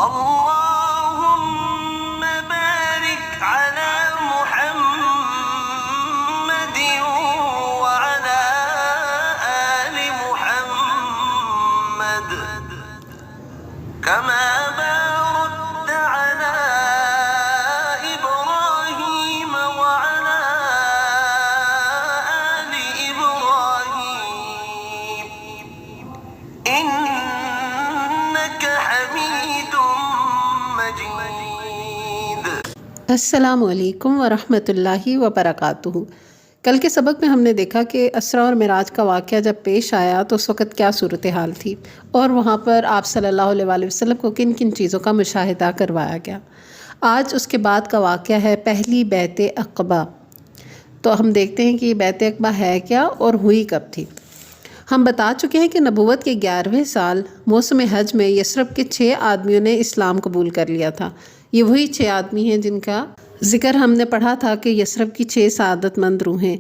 اللهم بارك على محمد وعلى آل محمد كما باركت على إبراهيم وعلى آل إبراهيم إنك حميد مجيد۔ السلام علیکم ورحمۃ اللہ وبرکاتہ۔ کل کے سبق میں ہم نے دیکھا کہ اسرا اور معراج کا واقعہ جب پیش آیا تو اس وقت کیا صورتحال تھی اور وہاں پر آپ صلی اللہ علیہ وآلہ وسلم کو کن کن چیزوں کا مشاہدہ کروایا گیا۔ آج اس کے بعد کا واقعہ ہے پہلی بیعت عقبہ۔ تو ہم دیکھتے ہیں کہ یہ بیعت عقبہ ہے کیا اور ہوئی کب تھی۔ ہم بتا چکے ہیں کہ نبوت کے 11ویں سال موسم حج میں یثرب کے 6 آدمیوں نے اسلام قبول کر لیا تھا۔ یہ وہی 6 آدمی ہیں جن کا ذکر ہم نے پڑھا تھا کہ یثرب کی 6 سعادت مند روحیں،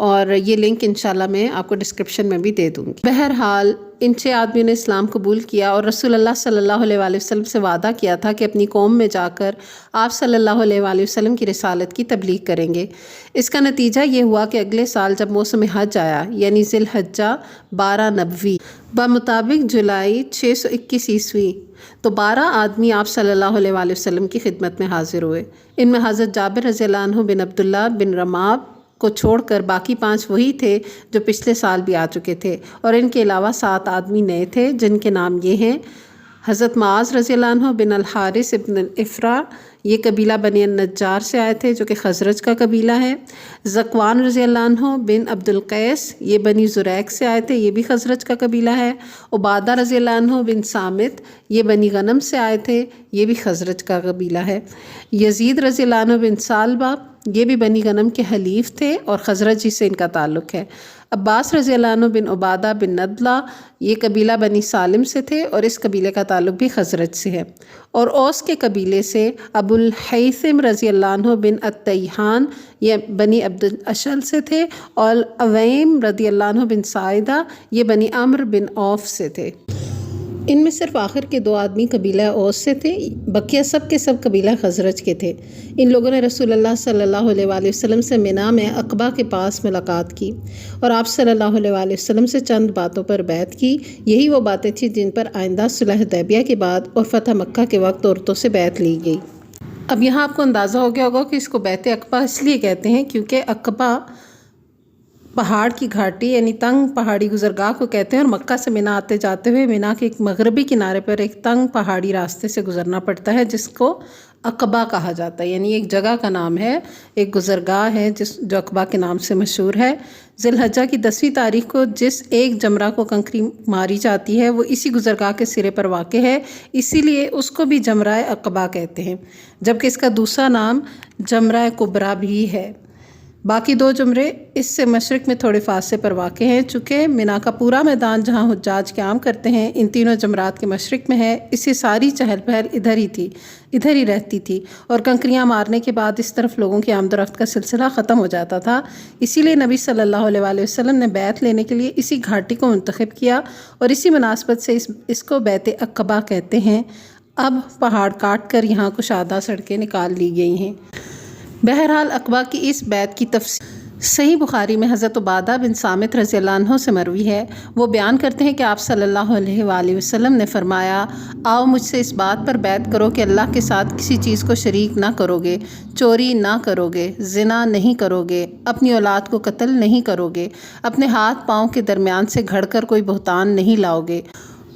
اور یہ لنک انشاءاللہ میں آپ کو ڈسکرپشن میں بھی دے دوں گی۔ بہرحال ان 6 آدمیوں نے اسلام قبول کیا اور رسول اللہ صلی اللہ علیہ وآلہ وسلم سے وعدہ کیا تھا کہ اپنی قوم میں جا کر آپ صلی اللہ علیہ وآلہ وسلم کی رسالت کی تبلیغ کریں گے۔ اس کا نتیجہ یہ ہوا کہ اگلے سال جب موسم حج آیا، یعنی ذی الحجہ 12 نبوی بمطابق جولائی 621 عیسوی، تو 12 آدمی آپ صلی اللہ علیہ وآلہ وسلم کی خدمت میں حاضر ہوئے۔ ان میں حضرت جابر رضی اللہ عنہ بن عبداللہ بن رماب کو چھوڑ کر باقی 5 وہی تھے جو پچھلے سال بھی آ چکے تھے، اور ان کے علاوہ 7 آدمی نئے تھے جن کے نام یہ ہیں: حضرت معاذ رضی اللہ عنہ بن الحارث ابن الافرا، یہ قبیلہ بنی النجار سے آئے تھے جو کہ خزرج کا قبیلہ ہے۔ ذکوان رضی اللہ عنہ بن عبد القیس، یہ بنی زریق سے آئے تھے، یہ بھی خزرج کا قبیلہ ہے۔ عبادہ رضی اللہ عنہ بن صامت، یہ بنی غنم سے آئے تھے، یہ بھی خزرج کا قبیلہ ہے۔ یزید رضی اللہ عنہ بن سالبہ، یہ بھی بنی غنم کے حلیف تھے اور خزرج ہی سے ان کا تعلق ہے۔ عباس رضی اللہ عنہ بن عبادہ بن ندلہ، یہ قبیلہ بنی سالم سے تھے اور اس قبیلے کا تعلق بھی خزرج سے ہے۔ اور اوس کے قبیلے سے ابو الحیثم رضی اللہ عنہ بن التیحان، یہ بنی عبد الاشل سے تھے، اور اویم رضی اللہ عنہ بن ساعدہ، یہ بنی عمرو بن عوف سے تھے۔ ان میں صرف آخر کے 2 آدمی قبیلہ اوس سے تھے، بقیہ سب کے سب قبیلہ خزرج کے تھے۔ ان لوگوں نے رسول اللہ صلی اللہ علیہ وآلہ وسلم سے منا میں عقبہ کے پاس ملاقات کی اور آپ صلی اللہ علیہ وآلہ وسلم سے چند باتوں پر بیعت کی۔ یہی وہ باتیں تھیں جن پر آئندہ صلح حدیبیہ کے بعد اور فتح مکہ کے وقت عورتوں سے بیعت لی گئی۔ اب یہاں آپ کو اندازہ ہو گیا ہوگا کہ اس کو بیعت عقبہ اس لیے کہتے ہیں کیونکہ عقبہ پہاڑ کی گھاٹی یعنی تنگ پہاڑی گزرگاہ کو کہتے ہیں، اور مکہ سے منا آتے جاتے ہوئے منا کے ایک مغربی کنارے پر ایک تنگ پہاڑی راستے سے گزرنا پڑتا ہے جس کو عقبہ کہا جاتا ہے، یعنی ایک جگہ کا نام ہے، ایک گزرگاہ ہے جو عقبہ کے نام سے مشہور ہے۔ ذی الحجہ کی 10ویں تاریخ کو جس ایک جمرہ کو کنکری ماری جاتی ہے وہ اسی گزرگاہ کے سرے پر واقع ہے، اسی لیے اس کو بھی جمرہ عقبہ کہتے ہیں، جبکہ اس کا دوسرا نام جمرہ کبریٰ بھی ہے۔ باقی 2 جمرے اس سے مشرق میں تھوڑے فاصلے پر واقع ہیں۔ چونکہ منا کا پورا میدان جہاں حجاج قیام کرتے ہیں ان تینوں جمرات کے مشرق میں ہے، اس سے ساری چہل پہل ادھر ہی رہتی تھی، اور کنکریاں مارنے کے بعد اس طرف لوگوں کی آمد و رفت کا سلسلہ ختم ہو جاتا تھا۔ اسی لیے نبی صلی اللہ علیہ وآلہ وسلم نے بیعت لینے کے لیے اسی گھاٹی کو منتخب کیا، اور اسی مناسبت سے اس کو بیعت عقبہ کہتے ہیں۔ اب پہاڑ کاٹ کر یہاں کشادہ سڑکیں نکال لی گئی ہیں۔ بہرحال عقبہ کی اس بیعت کی تفصیل صحیح بخاری میں حضرت عبادہ بن صامت رضی اللہ عنہ سے مروی ہے۔ وہ بیان کرتے ہیں کہ آپ صلی اللہ علیہ وآلہ وسلم نے فرمایا: آؤ مجھ سے اس بات پر بیعت کرو کہ اللہ کے ساتھ کسی چیز کو شریک نہ کرو گے، چوری نہ کرو گے، زنا نہیں کرو گے، اپنی اولاد کو قتل نہیں کرو گے، اپنے ہاتھ پاؤں کے درمیان سے گھڑ کر کوئی بہتان نہیں لاؤ گے،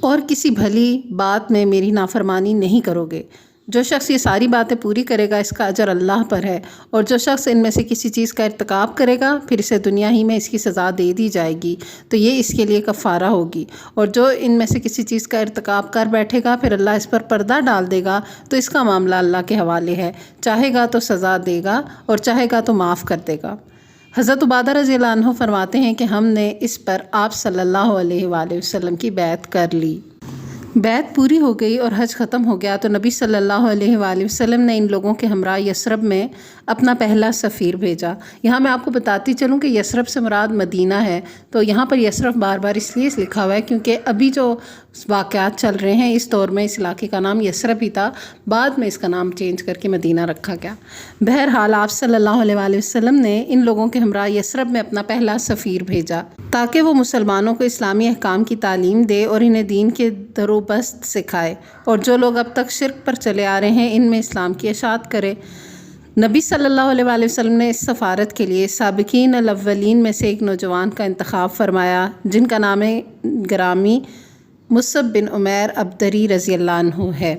اور کسی بھلی بات میں میری نافرمانی نہیں کرو گے۔ جو شخص یہ ساری باتیں پوری کرے گا اس کا اجر اللہ پر ہے، اور جو شخص ان میں سے کسی چیز کا ارتکاب کرے گا پھر اسے دنیا ہی میں اس کی سزا دے دی جائے گی تو یہ اس کے لیے کفارہ ہوگی، اور جو ان میں سے کسی چیز کا ارتکاب کر بیٹھے گا پھر اللہ اس پر پردہ ڈال دے گا تو اس کا معاملہ اللہ کے حوالے ہے، چاہے گا تو سزا دے گا اور چاہے گا تو معاف کر دے گا۔ حضرت عبادہ رضی اللہ عنہ فرماتے ہیں کہ ہم نے اس پر آپ صلی اللہ علیہ وآلہ وسلم کی بیعت کر لی۔ بیعت پوری ہو گئی اور حج ختم ہو گیا تو نبی صلی اللہ علیہ وآلہ وسلم نے ان لوگوں کے ہمراہ یثرب میں اپنا پہلا سفیر بھیجا۔ یہاں میں آپ کو بتاتی چلوں کہ یثرب سے مراد مدینہ ہے، تو یہاں پر یثرب بار بار اس لیے لکھا ہوا ہے کیونکہ ابھی جو واقعات چل رہے ہیں اس دور میں اس علاقے کا نام یثرب ہی تھا، بعد میں اس کا نام چینج کر کے مدینہ رکھا گیا۔ بہرحال آپ صلی اللہ علیہ وآلہ وسلم نے ان لوگوں کے ہمراہ یثرب میں اپنا پہلا سفیر بھیجا تاکہ وہ مسلمانوں کو اسلامی احکام کی تعلیم دے اور انہیں دین کے در و بست سکھائے، اور جو لوگ اب تک شرک پر چلے آ رہے ہیں ان میں اسلام کی اشاعت کرے۔ نبی صلی اللہ علیہ وآلہ وسلم نے اس سفارت کے لیے سابقین الاولین میں سے ایک نوجوان کا انتخاب فرمایا جن کا نام گرامی مصعب بن عمیر ابدری رضی اللہ عنہ ہے۔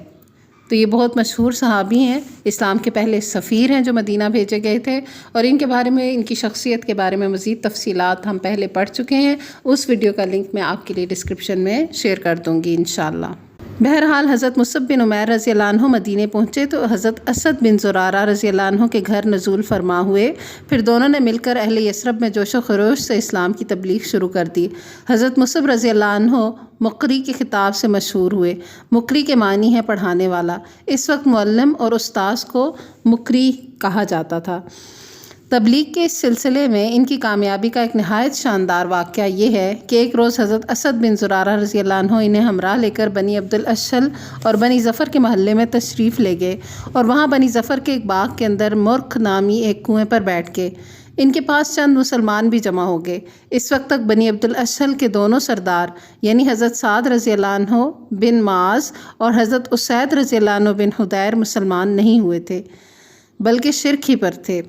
تو یہ بہت مشہور صحابی ہیں، اسلام کے پہلے سفیر ہیں جو مدینہ بھیجے گئے تھے، اور ان کے بارے میں، ان کی شخصیت کے بارے میں مزید تفصیلات ہم پہلے پڑھ چکے ہیں۔ اس ویڈیو کا لنک میں آپ کے لیے ڈسکرپشن میں شیئر کر دوں گی انشاءاللہ۔ بہرحال حضرت مصعب بن عمیر رضی اللہ عنہ مدینے پہنچے تو حضرت اسد بن زرارہ رضی اللہ عنہ کے گھر نزول فرما ہوئے۔ پھر دونوں نے مل کر اہل یثرب میں جوش و خروش سے اسلام کی تبلیغ شروع کر دی۔ حضرت مصعب رضی اللہ عنہ مقری کے خطاب سے مشہور ہوئے۔ مقری کے معنی ہے پڑھانے والا۔ اس وقت معلم اور استاذ کو مقری کہا جاتا تھا۔ تبلیغ کے اس سلسلے میں ان کی کامیابی کا ایک نہایت شاندار واقعہ یہ ہے کہ ایک روز حضرت اسد بن زرارہ رضی اللہ عنہ انہیں ہمراہ لے کر بنی عبد الاشل اور بنی ظفر کے محلے میں تشریف لے گئے، اور وہاں بنی ظفر کے ایک باغ کے اندر مرخ نامی ایک کنویں پر بیٹھ گئے۔ ان کے پاس چند مسلمان بھی جمع ہو گئے۔ اس وقت تک بنی عبد الاشل کے دونوں سردار یعنی حضرت سعد رضی اللہ عنہ بن معاذ اور حضرت اسید رضی اللہ عنہ بن حدیر مسلمان نہیں ہوئے تھے بلکہ شرک ہی پر تھے۔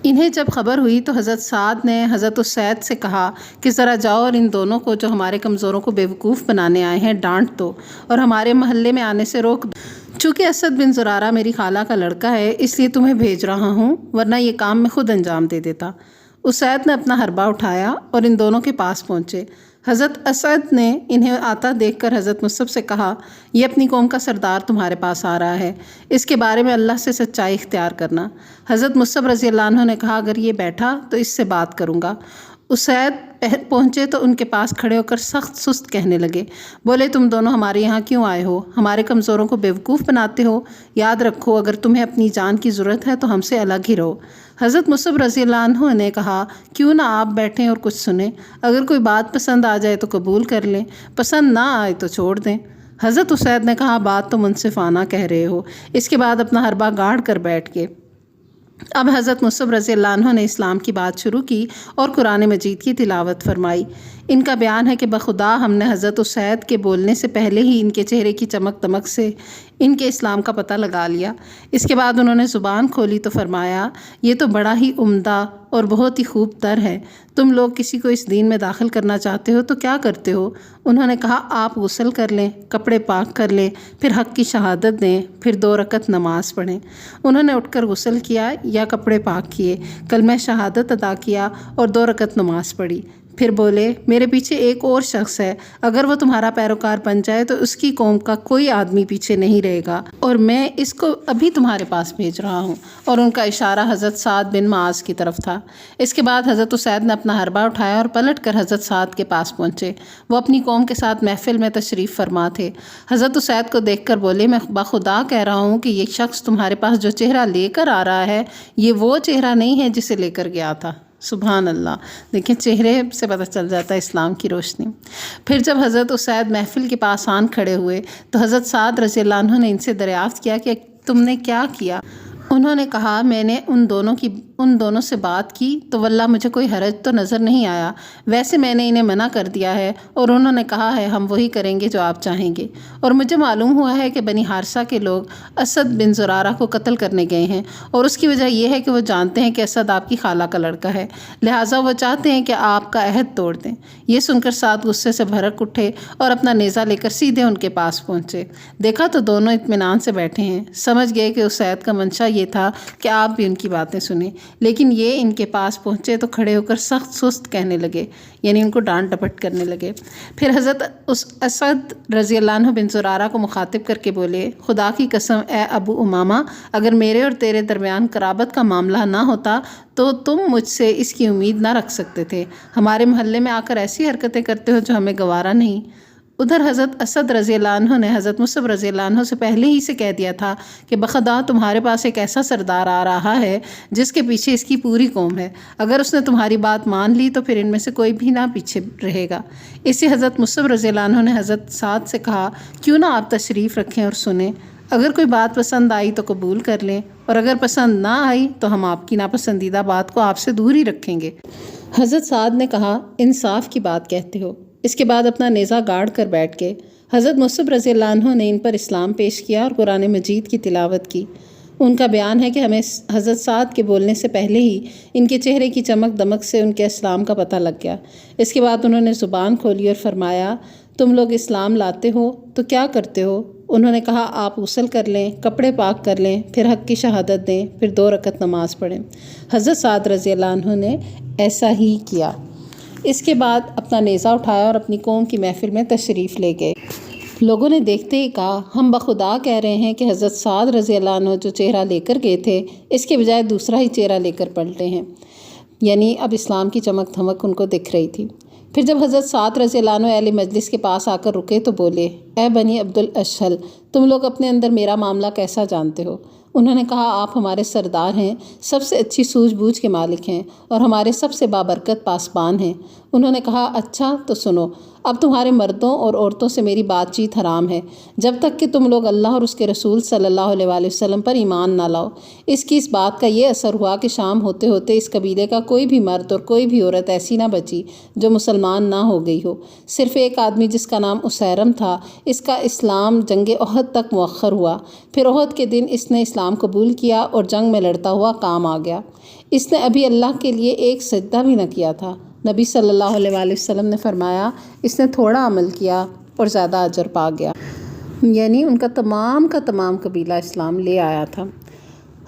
انہیں جب خبر ہوئی تو حضرت سعد نے حضرت اسید سے کہا کہ ذرا جاؤ اور ان دونوں کو جو ہمارے کمزوروں کو بیوقوف بنانے آئے ہیں ڈانٹ دو اور ہمارے محلے میں آنے سے روک دو۔ چونکہ اسد بن زرارہ میری خالہ کا لڑکا ہے اس لیے تمہیں بھیج رہا ہوں، ورنہ یہ کام میں خود انجام دے دیتا۔ اسید نے اپنا حربہ اٹھایا اور ان دونوں کے پاس پہنچے۔ حضرت اسد نے انہیں آتا دیکھ کر حضرت مصعب سے کہا، یہ اپنی قوم کا سردار تمہارے پاس آ رہا ہے، اس کے بارے میں اللہ سے سچائی اختیار کرنا۔ حضرت مصعب رضی اللہ عنہ نے کہا، اگر یہ بیٹھا تو اس سے بات کروں گا۔ اسید پہنچے تو ان کے پاس کھڑے ہو کر سخت سست کہنے لگے، بولے تم دونوں ہمارے یہاں کیوں آئے ہو؟ ہمارے کمزوروں کو بیوقوف بناتے ہو؟ یاد رکھو اگر تمہیں اپنی جان کی ضرورت ہے تو ہم سے الگ ہی رہو۔ حضرت مصعب رضی اللہ عنہ نے کہا، کیوں نہ آپ بیٹھیں اور کچھ سنیں، اگر کوئی بات پسند آ جائے تو قبول کر لیں، پسند نہ آئے تو چھوڑ دیں۔ حضرت اسید نے کہا، بات تو منصفانہ کہہ رہے ہو۔ اس کے بعد اپنا حربہ گاڑ کر بیٹھ گئے۔ اب حضرت مصعب رضی اللہ عنہ نے اسلام کی بات شروع کی اور قرآن مجید کی تلاوت فرمائی۔ ان کا بیان ہے کہ بخدا ہم نے حضرت اسید کے بولنے سے پہلے ہی ان کے چہرے کی چمک دمک سے ان کے اسلام کا پتہ لگا لیا۔ اس کے بعد انہوں نے زبان کھولی تو فرمایا، یہ تو بڑا ہی عمدہ اور بہت ہی خوب تر ہے، تم لوگ کسی کو اس دین میں داخل کرنا چاہتے ہو تو کیا کرتے ہو؟ انہوں نے کہا، آپ غسل کر لیں، کپڑے پاک کر لیں، پھر حق کی شہادت دیں، پھر 2 رکعت نماز پڑھیں۔ انہوں نے اٹھ کر غسل کیا یا کپڑے پاک کیے، کلمہ شہادت ادا کیا اور 2 رکعت نماز پڑھی۔ پھر بولے، میرے پیچھے ایک اور شخص ہے، اگر وہ تمہارا پیروکار بن جائے تو اس کی قوم کا کوئی آدمی پیچھے نہیں رہے گا، اور میں اس کو ابھی تمہارے پاس بھیج رہا ہوں۔ اور ان کا اشارہ حضرت سعد بن معاذ کی طرف تھا۔ اس کے بعد حضرت اسید نے اپنا حربہ اٹھایا اور پلٹ کر حضرت سعد کے پاس پہنچے۔ وہ اپنی قوم کے ساتھ محفل میں تشریف فرما تھے۔ حضرت اسید کو دیکھ کر بولے، میں بخدا کہہ رہا ہوں کہ یہ شخص تمہارے پاس جو چہرہ لے کر آ رہا ہے یہ وہ چہرہ نہیں ہے جسے لے کر گیا تھا۔ سبحان اللہ، دیکھیں چہرے سے پتہ چل جاتا ہے اسلام کی روشنی۔ پھر جب حضرت اسید محفل کے پاس آن کھڑے ہوئے تو حضرت سعد رضی اللہ عنہ نے ان سے دریافت کیا کہ تم نے کیا کیا؟ انہوں نے کہا، میں نے ان دونوں سے بات کی تو واللہ مجھے کوئی حرج تو نظر نہیں آیا، ویسے میں نے انہیں منع کر دیا ہے اور انہوں نے کہا ہے ہم وہی کریں گے جو آپ چاہیں گے، اور مجھے معلوم ہوا ہے کہ بنی حارثہ کے لوگ اسد بن زرارہ کو قتل کرنے گئے ہیں، اور اس کی وجہ یہ ہے کہ وہ جانتے ہیں کہ اسد آپ کی خالہ کا لڑکا ہے، لہٰذا وہ چاہتے ہیں کہ آپ کا عہد توڑ دیں۔ یہ سن کر سعد غصے سے بھڑک اٹھے اور اپنا نیزہ لے کر سیدھے ان کے پاس پہنچے۔ دیکھا تو دونوں اطمینان سے بیٹھے ہیں، سمجھ گئے کہ اسید کا منشا یہ تھا کہ آپ بھی ان کی باتیں سنیں، لیکن یہ ان کے پاس پہنچے تو کھڑے ہو کر سخت سست کہنے لگے، یعنی ان کو ڈانٹ ڈپٹ کرنے لگے۔ پھر حضرت اسد رضی اللہ عنہ بن زرارہ کو مخاطب کر کے بولے، خدا کی قسم اے ابو امامہ، اگر میرے اور تیرے درمیان قرابت کا معاملہ نہ ہوتا تو تم مجھ سے اس کی امید نہ رکھ سکتے تھے۔ ہمارے محلے میں آ کر ایسی حرکتیں کرتے ہو جو ہمیں گوارا نہیں۔ ادھر حضرت اسد رضی اللہ عنہ نے حضرت مصعب رضی اللہ عنہ سے پہلے ہی سے کہہ دیا تھا کہ بخدا تمہارے پاس ایک ایسا سردار آ رہا ہے جس کے پیچھے اس کی پوری قوم ہے، اگر اس نے تمہاری بات مان لی تو پھر ان میں سے کوئی بھی نہ پیچھے رہے گا۔ اسی حضرت مصعب رضی اللہ عنہ نے حضرت سعد سے کہا کیوں نہ آپ تشریف رکھیں اور سنیں، اگر کوئی بات پسند آئی تو قبول کر لیں، اور اگر پسند نہ آئی تو ہم آپ کی ناپسندیدہ بات کو آپ سے دور ہی رکھیں گے۔ حضرت سعد نے کہا انصاف کی بات کہتے ہو۔ اس کے بعد اپنا نیزہ گاڑ کر بیٹھ گئے۔ حضرت مصعب رضی اللہ عنہ نے ان پر اسلام پیش کیا اور قرآن مجید کی تلاوت کی۔ ان کا بیان ہے کہ ہمیں حضرت سعد کے بولنے سے پہلے ہی ان کے چہرے کی چمک دمک سے ان کے اسلام کا پتہ لگ گیا۔ اس کے بعد انہوں نے زبان کھولی اور فرمایا تم لوگ اسلام لاتے ہو تو کیا کرتے ہو؟ انہوں نے کہا آپ غسل کر لیں، کپڑے پاک کر لیں، پھر حق کی شہادت دیں، پھر 2 رکعت نماز پڑھیں۔ حضرت سعد رضی اللہ عنہ نے ایسا ہی کیا۔ اس کے بعد اپنا نیزہ اٹھایا اور اپنی قوم کی محفل میں تشریف لے گئے۔ لوگوں نے دیکھتے ہی کہا ہم بخدا کہہ رہے ہیں کہ حضرت سعد رضی اللہ عنہ جو چہرہ لے کر گئے تھے اس کے بجائے دوسرا ہی چہرہ لے کر پلٹے ہیں، یعنی اب اسلام کی چمک دھمک ان کو دکھ رہی تھی۔ پھر جب حضرت سعد رضی اللہ عنہ اہل مجلس کے پاس آ کر رکے تو بولے اے بنی عبد الاشہل، تم لوگ اپنے اندر میرا معاملہ کیسا جانتے ہو؟ انہوں نے کہا آپ ہمارے سردار ہیں، سب سے اچھی سوجھ بوجھ کے مالک ہیں اور ہمارے سب سے بابرکت پاسبان ہیں۔ انہوں نے کہا اچھا تو سنو، اب تمہارے مردوں اور عورتوں سے میری بات چیت حرام ہے جب تک کہ تم لوگ اللہ اور اس کے رسول صلی اللہ علیہ وآلہ وسلم پر ایمان نہ لاؤ۔ اس کی اس بات کا یہ اثر ہوا کہ شام ہوتے ہوتے اس قبیلے کا کوئی بھی مرد اور کوئی بھی عورت ایسی نہ بچی جو مسلمان نہ ہو گئی ہو۔ صرف ایک آدمی جس کا نام اسیرم تھا، اس کا اسلام جنگ احد تک مؤخر ہوا، پھر احد کے دن اس نے اسلام قبول کیا اور جنگ میں لڑتا ہوا کام آ گیا۔ اس نے ابھی اللہ کے لیے ایک سجدہ بھی نہ کیا تھا۔ نبی صلی اللہ علیہ وآلہ وسلم نے فرمایا اس نے تھوڑا عمل کیا اور زیادہ اجر پا گیا، یعنی ان کا تمام قبیلہ اسلام لے آیا تھا۔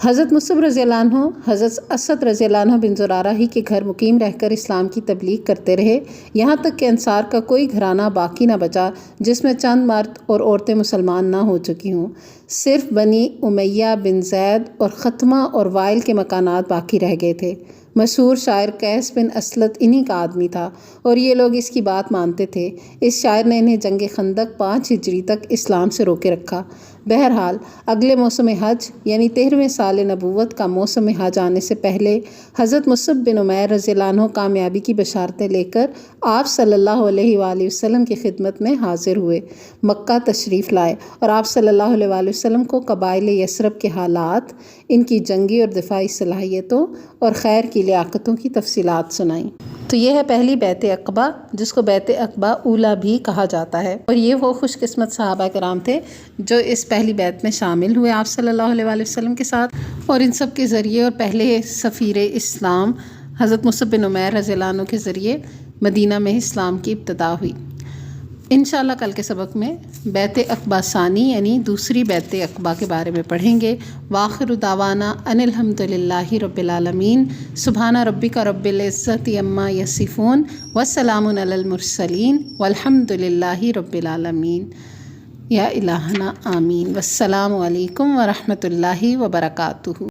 حضرت مصعب رضی اللہ عنہ حضرت اسد رضی اللہ عنہ بن زرارہ ہی کے گھر مقیم رہ کر اسلام کی تبلیغ کرتے رہے، یہاں تک کہ انصار کا کوئی گھرانہ باقی نہ بچا جس میں چند مرد اور عورتیں مسلمان نہ ہو چکی ہوں۔ صرف بنی امیہ بن زید اور ختمہ اور وائل کے مکانات باقی رہ گئے تھے۔ مشہور شاعر قیس بن اسلط انہی کا آدمی تھا اور یہ لوگ اس کی بات مانتے تھے۔ اس شاعر نے انہیں جنگ خندق 5 ہجری تک اسلام سے روکے رکھا۔ بہرحال اگلے موسم حج یعنی 13ویں سال نبوت کا موسم حج آنے سے پہلے حضرت مصعب بن عمیر رضی اللہ عنہ کامیابی کی بشارتیں لے کر آپ صلی اللہ علیہ وآلہ وسلم کی خدمت میں حاضر ہوئے، مکہ تشریف لائے اور آپ صلی اللہ علیہ وآلہ وسلم کو قبائل یثرب کے حالات، ان کی جنگی اور دفاعی صلاحیتوں اور خیر کی لیاقتوں کی تفصیلات سنائیں۔ تو یہ ہے پہلی بیعت عقبہ، جس کو بیعت عقبہ اولیٰ بھی کہا جاتا ہے، اور یہ وہ خوش قسمت صحابہ کرام تھے جو اس پہلی بیعت میں شامل ہوئے آپ صلی اللہ علیہ وآلہ وسلم کے ساتھ، اور ان سب کے ذریعے اور پہلے سفیر اسلام حضرت مصعب بن عمیر رضی اللہ عنہ کے ذریعے مدینہ میں اسلام کی ابتدا ہوئی۔ انشاءاللہ کل کے سبق میں بیعت عقبہ ثانی یعنی دوسری بیعت عقبہ کے بارے میں پڑھیں گے۔ وآخر دعوانا ان الحمد للہ رب العالمین، سبحان ربک رب العزت عما یصفون، وسلام علی المرسلین، والحمد للہ رب العالمین۔ یا الہنا آمین۔ والسلام علیکم ورحمۃ اللہ وبرکاتہ۔